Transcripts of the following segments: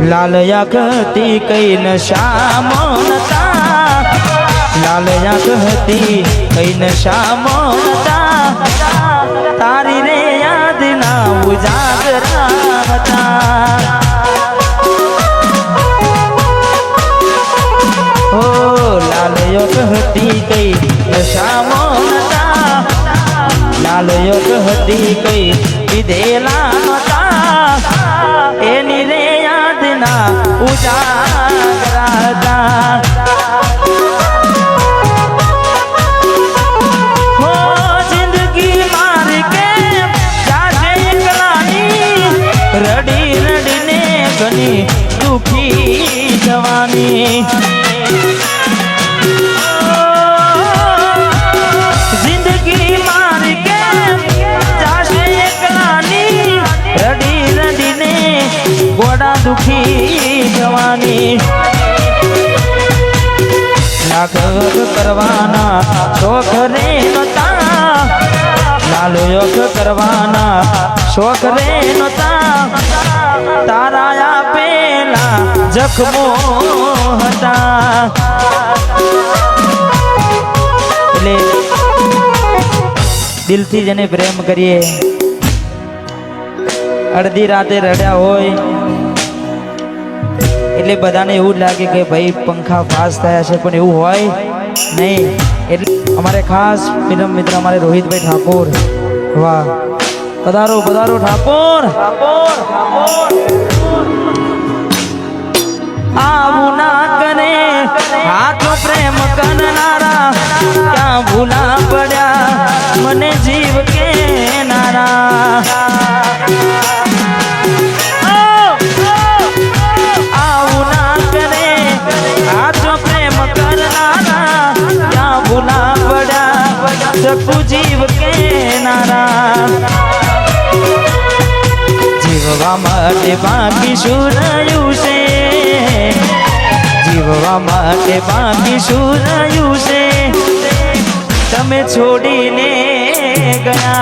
लाल आँखती कई नशा मोनता, लाल आँखती कई नशा मोनता, तारी रे याद ना उजागरा था। ओ लाल आँखती कई नशा मोनता, लाल आँखती कई विधेला था, एनी रे याद ना उजागरा था। हो जिंदगी मार के जाके एकलानी, रड़ी रड़ी ने घनी दुखी जवानी। जिंदगी मार के जाके एकलानी, रड़ी रड़ी ने गोड़ा दुखी जवानी। लाख करवाना शोख रे नोता, लाल योग करवाना शोख रे नोता, ताराया पेला जख्मो हता। એટલે દિલથી જેને પ્રેમ કરીએ, અડધી રાતે રડ્યા હોય એટલે બધાને એવું જ લાગે કે ભાઈ પંખા પાસ થયા છે, પણ એવું હોય નહીં। એટલે અમારે ખાસ ફિલ્મ મિત્ર અમારે રોહિતભાઈ ઠાકોર, વાહ પધારો પધારો ઠાકોર। આવું ના કરે હાથો પ્રેમ કરનારા, ક્યાં ભૂલા પડ્યા મને જીવ કે નારા। सकू जीव के नारा, जीववा माटे बाकी शुरायु से, जीववा माटे बाकी शुरायु से, तमे छोड़ी ने गया।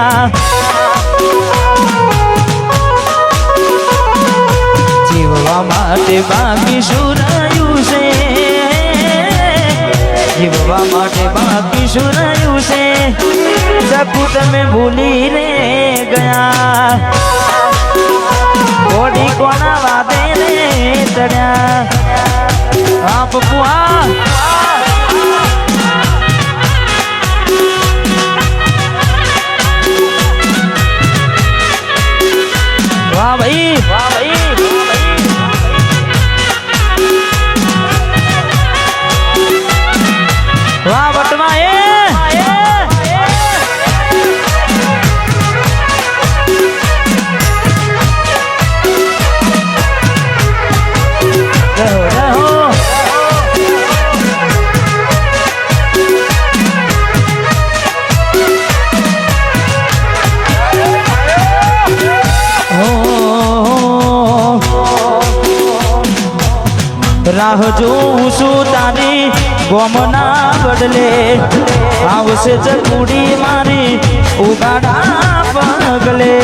जीववा माटे बाकी शुरायु से, जीववा माटे बाकी शुरायु से, सकू तमे भूली रे गया। घोड़ी कोना वादे रे चढ़्या, आप पुआ वाह भाई, वाह भाई, वाह बटवा राह जोऊं છું તારી ગોમના બદલે, આવશે ચકુડી મારી ઉગાડા પગલે।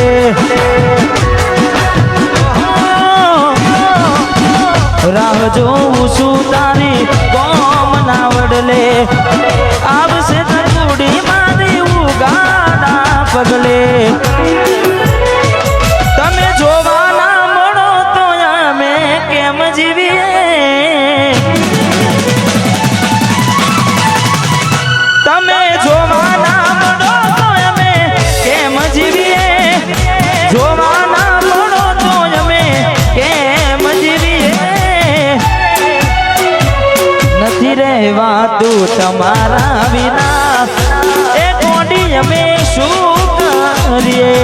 રાહ જોऊं છું તારી ગોમના બદલે, આવશે ચકુડી મારી ઉગાડા પગલે। તમે જોવાના મળો તો અમે કેમ જીવીએ, તમે જોવાના મળો તો અમે કેમ જીવીએ, જોવાના મળો તો અમે કેમ જીવીએ। નથી રહેવાતું તમારા વિના, એ કોડી અમે શું કરીએ।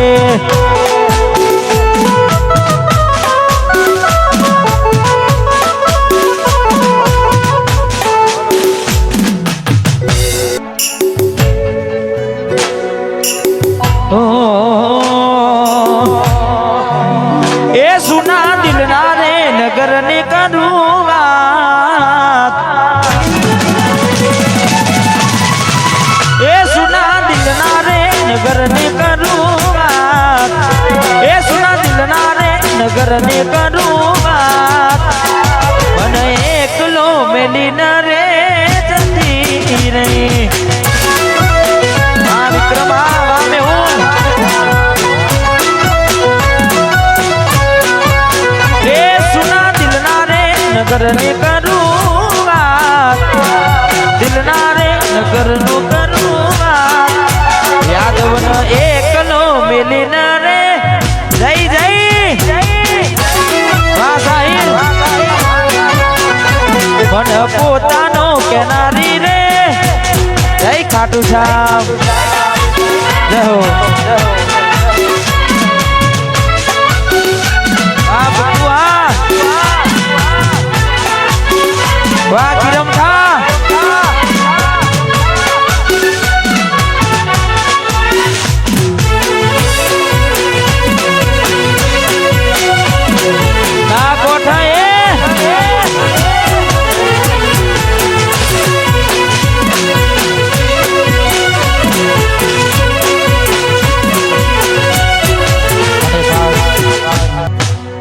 नगर ने करूँगा ए सुना दिल ना रे नगर ने करूँगा નગર ને કરું વાત મને એકલો મેલી ન રે જતી રહી આ વિક્રમ આવા મે હું રે સુના દિલના રે નગર ને કરું વાત દિલના રે નગર નું કરું વાત યાદવ ન એકલો મેલી ન રે જય જય મન પોતાનો કેનારી રે જય ખાટુ શ્યામ જય હો વાહ કિરમ ખા ના કોઠા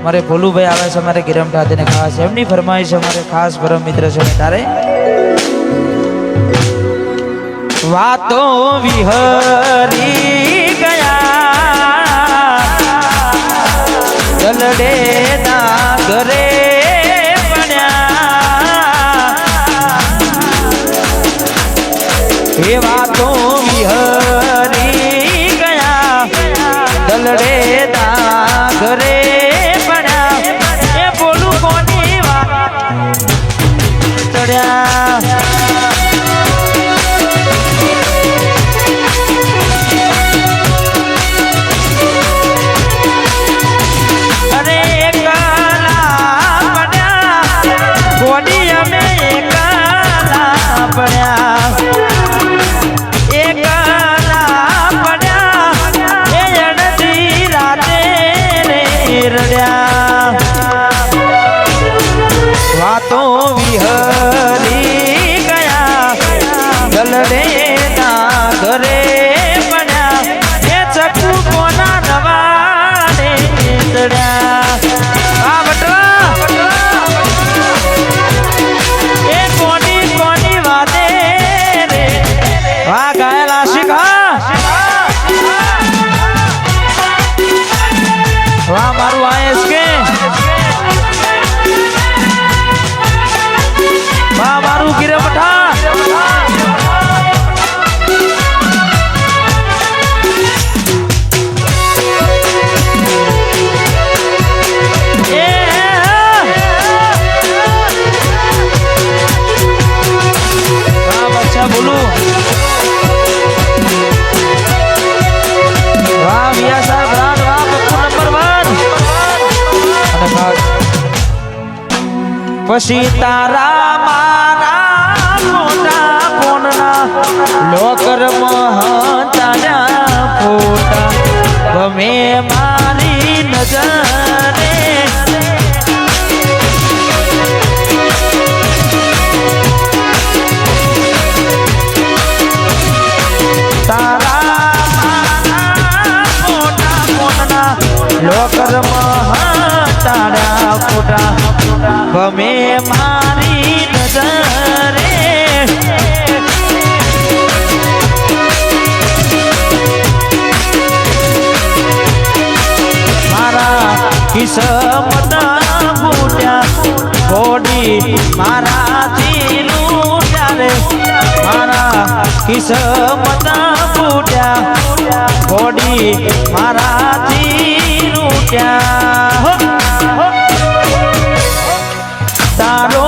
મારે ભોલુભાઈ આવે છે મારે ગિરમ ઠાતીને ખાસ એમની ફરમાઈશ અમારે ખાસ પરમ મિત્ર છે તારે વાતો વિહરી ગયા ગલડે ના ઘરે પડ્યા એ વાતો વિહરી ગયા ગલડે ના ઘરે વાતો વિહરી ગયા ગલડે ના ઘરે પડ્યા એ ચકુ કોના રવાડે ચડ્યા આ બટવા એ કોની કોની વાદે રે વાહ ગાયલા શીખા વાહ મારું આયસ કે વાહ મારું ગિરમઠા બચ્ચા બોલું વાહ મિયા સાહેબ રાન વાહ પપ્પુ નંબર 1 અને પછી તારા મારા મોટા ફોનના લોકર મહતાના ફોટા ગમે મારી નજરે તારા મારા મોટા ફોનના લોકર મહતાના ફોટા ગમે મારી નજરે મારા કિસ્મત ફૂટ્યા ઘોડી મારાથી લૂટ્યા રે મારા કિસ્મત ફૂટ્યા ઘોડી મારાથી લૂટ્યા તારો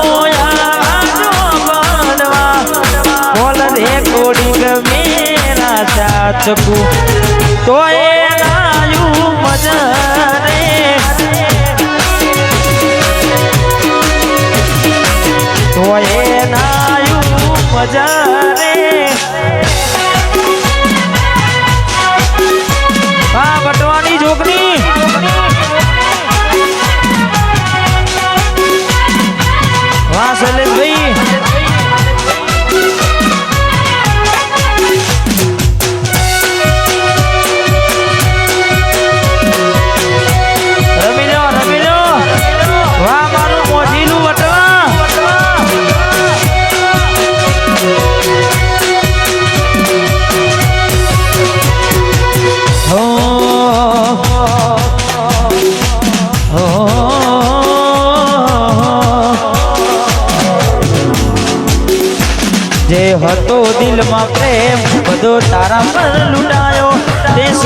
બોલ રે કોડી ગમેલા ચાચકુ તો એ લાયું મજરે તો એ લાયું મજરે આ બટવાની જોગની વાહ શૈલેષભાઈ રમી લો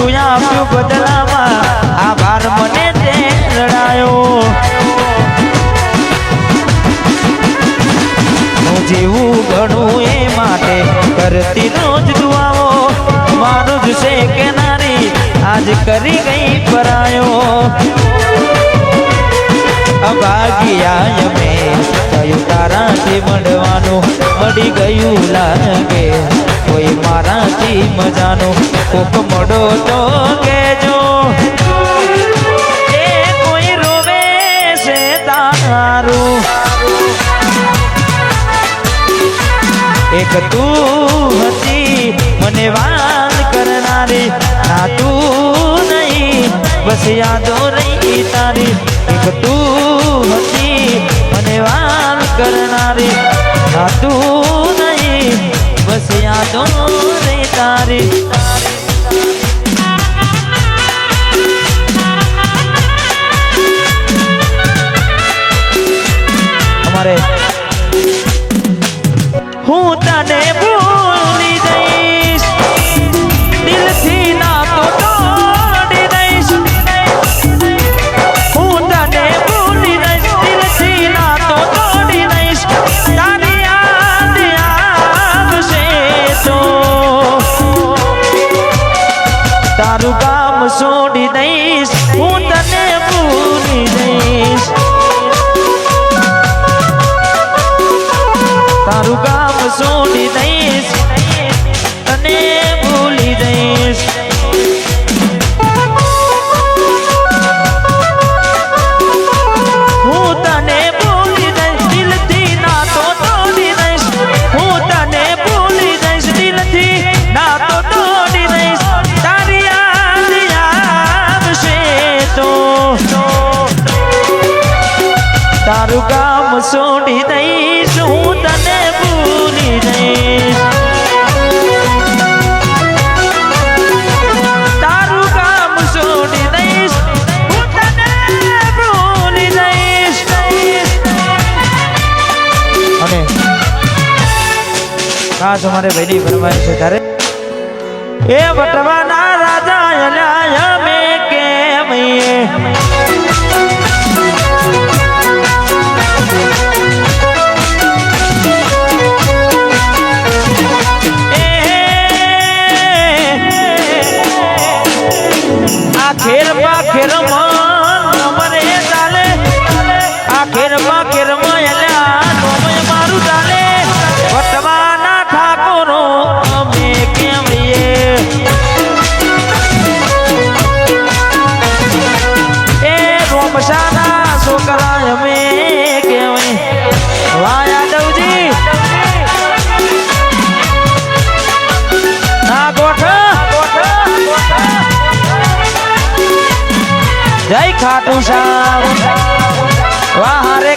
શું આપ્યું બદલામાં આભાર મને તે લડાયો હું જીવું ઘણું એ માટે કરતી રોજ દુઆઓ મારું જ છે કે નારી આજ કરી ગઈ પરાયો અભાગ્યા અમે થયું તારાથી મળવાનું મળી ગયું લાગે કોઈ મારાથી મજાનું કોક મળો તો કેજો એ કોઈ રોવે છે તારું એક તું હતી મને વાત કરનારી ના તું નહીં બસ યાદો રહી તારી એક તું હતી મને વાત કરનારી ના તું નહીં બસ યાદો રહી તારી અમારે હું તને ભૂલી જઈશ દિલથી ના તો તોડી દઈશ હું તને ભૂલી જઈશ દિલથી ના તો તોડી દઈશ તારી યાદ આવશે તો તારું કામ છોડી દઈશ હું તને ભૂલી જઈશ તારું કામ છોડી દઈશ તને ભૂલી દઈશ હું તને ભૂલી દઈશ દિલથી ના તો તોડી દઈશ હું તને ભૂલી દઈશ દિલથી ના તો તોડી દઈશ તારી યાદ આવશે તો તારું કામ છોડી દઈશ હું તને ભૂલી જઈશ તારું કામ છોડી દઈશ હું તને ભૂલી જઈશ અને ખાસ અમારે ભાઈની ફરમાઈશ છે તારે એ વટવાના રાજા અલ્યા અમે કેમ ખેરમાં ખેરમાં મને ચાલે આ ખેરમાં ખેરમાં એલા નોમય મારું ચાલે વટવાના ઠાકોરો અમે કેમ એ રોમશાના છોકરા અમે કેમ વાહ યાદવજી ના ગોઠ જય ખાટુ શ્યામ વાહ રે